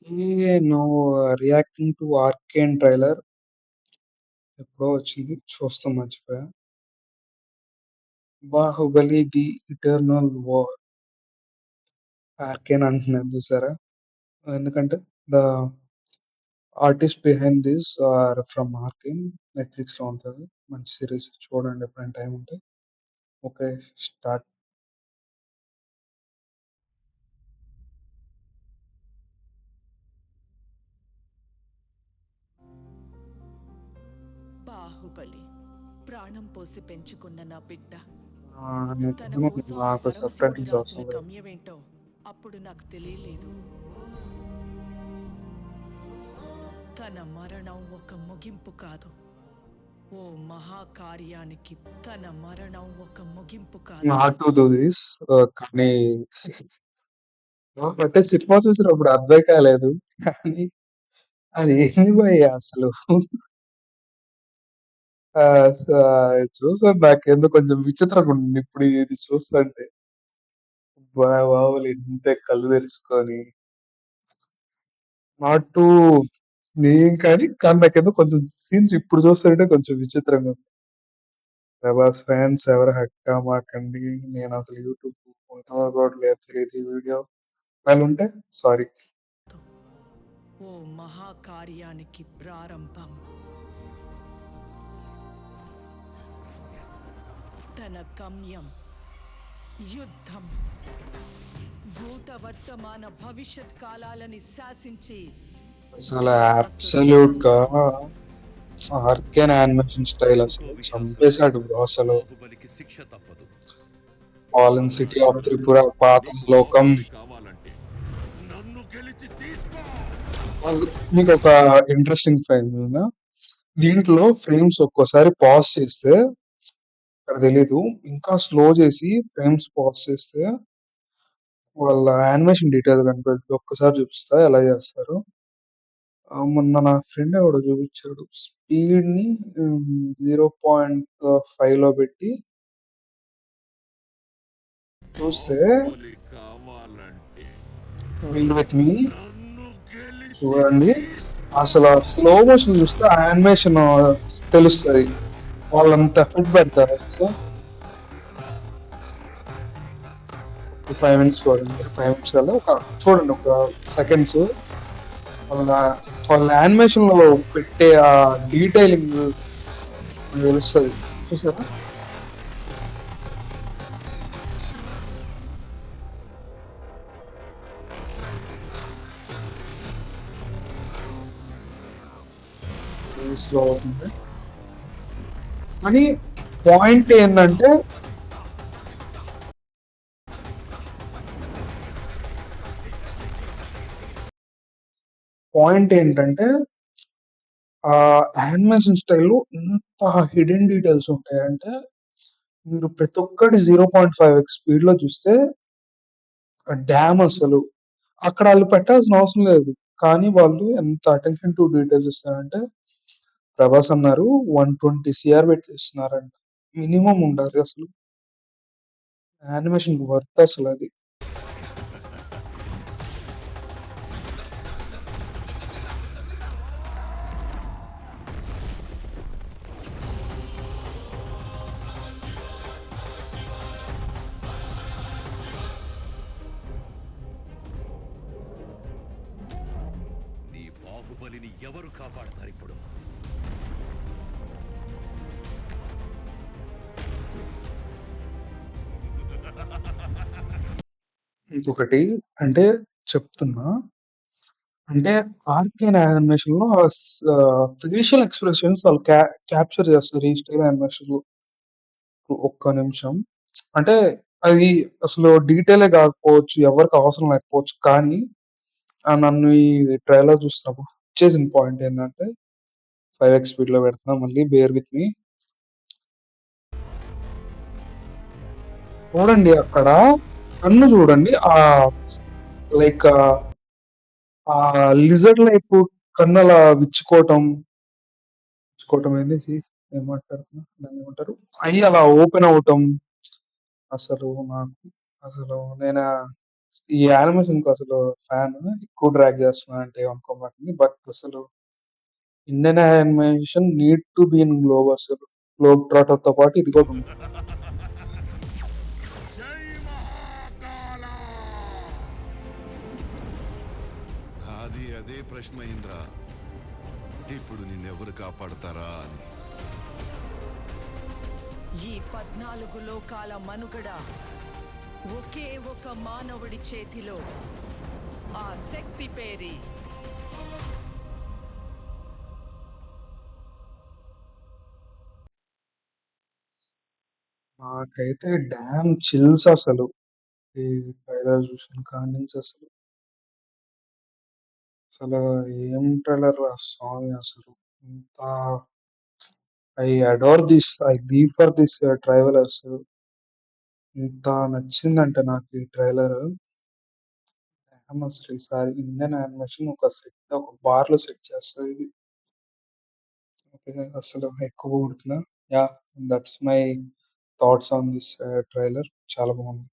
నువ్వు reacting to arcane trailer ఎప్పుడో వచ్చింది చూస్తాం మర్చిపోయా. Baahubali the eternal war Arcane అంటున్నాను చూసారా. ఎందుకంటే the artist behind this are from Arcane. Netflix లో ఉంటుంది, మంచి సిరీస్, చూడండి ఎప్పుడైనా టైం ఉంటే. Okay, start. బాహుబలి ప్రాణం పోసి పెంచుకున్న నా బిడ్డ నేను తన చెప్పను, కోసం ఆ నాకు సబ్ పరమశివుడు టైటిల్స్ రాసిన అవసరం లేదు. గమ్యమేంటో అప్పుడు నాకు తెలియలేదు. తన మరణం ఒక ముగింపు కాదు, ఓ మహాకార్యానికి. తన మరణం ఒక ముగింపు కాదు. నాట్ టు డూ దిస్, కానీ అంటే సినిమా చూసినప్పుడు అర్థం కాలేదు. కానీ అది ఏంది భయ్య అసలు. చూసాను, నాకేందో కొంచెం విచిత్రంగా ఉంది ఇప్పుడు ఇది చూస్తుంటే. బావులు ఇంతే కళ్ళు తెరుచుకొని నాట్ టు నేను కానీ నాకేందో కొంచెం సీన్స్ ఇప్పుడు చూస్తుంటే కొంచెం విచిత్రంగా ఉంది. ప్రభాస్ ఫ్యాన్స్ ఎవరు హక్కా మాకండి. నేను అసలు యూట్యూబ్ ఉంటుందో కూడా లేదు తెలియదు ఈ వీడియో. వాళ్ళు ఉంటే సారీ. ఓ మహాకార్యానికి ప్రారంభం. తన గమ్యం యుద్ధం. భూత వర్తమాన భవిష్యత్ కాలాలని శాసించి అసలు రావణాసురుని అబ్సల్యూట్ గా చంపేశాడు. ఆర్కేన్ యానిమేషన్ స్టైల్ ఇంకో అసలు విషయం చంపేశాడు బ్రో. అసలు బాహుబలికి శిక్ష తప్పదు. ఫాలన్ సిటీ ఆఫ్ త్రిపుర, పాతాళ నీకు లోకం. బాహుబలి కావాలంటే నన్ను గెలిచి తీసుకో. మీకు ఒక ఇంట్రెస్టింగ్ ఫైల్ ఉందా, దీంట్లో ఫ్రేమ్స్ ఒక్కోసారి పాజ్ చేస్తే అక్కడ తెలీదు, ఇంకా స్లో చేసి ఫ్రేమ్స్ పాజ్ చేస్తే వాళ్ళ యానిమేషన్ డీటెయిల్ కనిపెడుతుంది. ఒక్కసారి చూపిస్తా ఎలా చేస్తారు. మొన్న నా ఫ్రెండ్ ఎవడో చూపించాడు, స్పీడ్ ని 0.5 లో పెట్టి చూస్తే బాహుబలి కావాలంటే విల్ విత్ మీ నన్ను గెలిచి చూడండి. తీసుకో. అసలు స్లో మోషన్ చూస్తే ఆ యానిమేషన్ తెలుస్తుంది, వాళ్ళంత ఎఫెక్ట్ పెడతారు. సో 5 minutes చూడండి, 5 minutes కల్లా ఒక చూడండి, ఒక సెకండ్స్. వాళ్ళ వాళ్ళ యానిమేషన్ లో పెట్టే ఆ డీటెయిలింగ్ తెలుస్తుంది, చూసారా. స్లో అవుతుంది కానీ పాయింట్ ఏంటంటే, పాయింట్ ఏంటంటే ఆ యానిమేషన్ స్టైల్లో ఇంత హిడెన్ డీటెయిల్స్ ఉంటాయంటే, మీరు ప్రతి ఒక్కటి 0.5x స్పీడ్ లో చూస్తే డ్యామ్ అసలు. అక్కడ వాళ్ళు పెట్టాల్సిన అవసరం లేదు, కానీ వాళ్ళు ఎంత అటెన్షన్ టు డీటెయిల్స్ ఇస్తారంటే, ప్రభాస్ అన్నారు 120 CR పెట్టి ఇస్తున్నారంట. మినిమం ఉండాలి అసలు, యానిమేషన్ వర్త్ అసలు అది. నీ బాహుబలిని ఎవరు కాపాడతారు ఇప్పుడు? ఇంకొకటి అంటే చెప్తున్నా, అంటే ఆర్కేన్ యానిమేషన్ లో ఫేషియల్ ఎక్స్ప్రెషన్స్ వాళ్ళు క్యాప్చర్ చేస్తారు ఈ స్టైల్ యానిమేషన్ లో. ఒక్క నిమిషం, అంటే అది అసలు డీటెయిలే కాకపోవచ్చు, ఎవరికి అవసరం లేకపోవచ్చు, కానీ నన్ను ఈ ట్రైలర్ చూసినప్పుడు చేసిన పాయింట్ ఏంటంటే, 5x స్పీడ్ లో పెడుతున్నా, మళ్ళీ బేర్ విత్ మీ. చూడండి అక్కడ కన్ను చూడండి, ఆ లైక్ ఆ లిజర్డ్ లైక్ కన్ను అలా విచ్చుకోవటం ఏంది ఏమంటారు దాన్ని, ఏమంటారు, అవి అలా ఓపెన్ అవటం. అసలు నాకు అసలు నేను ఈ యానిమేషన్‌కి అసలు ఫ్యాను. ఎక్కువ డ్రాగ్ చేస్తున్నానంటే ఏమనుకోమాకండి. బట్ అసలు Indian animation need to be in globe అసలు. గ్లోబ్ ట్రాటర్‌తో పాటు ఇది కూడా ఉంది. జై మహాకాల! అదే ప్రశ్న ఇంద్ర. ఇప్పుడు నిన్నెవరు కాపాడతారా అని. ఈ 14 లోకాల మనుగడ ఒకే ఒక మానవుడి చేతిలో. ఆ శక్తి పేరి నాకైతే డామ్ చిల్స్ అసలు. ఈ ట్రైలర్ చూసిన కాడి నుంచి అసలు. అసలు ఏం ట్రైలర్ రా స్వామి అసలు. ఇంత I adore this. I leave for this trailer. ఇంత నచ్చిందంటే నాకు ఈ ట్రైలర్. అసలు ఈసారి ఇండియన్ యానిమేషన్ ఒక బార్ లో సెట్ చేస్తారు ఇది. ఓకే, అసలు ఎక్కువ కొడుతున్నా. Yeah, that's my thoughts on this trailer. చాలా బాగుంది.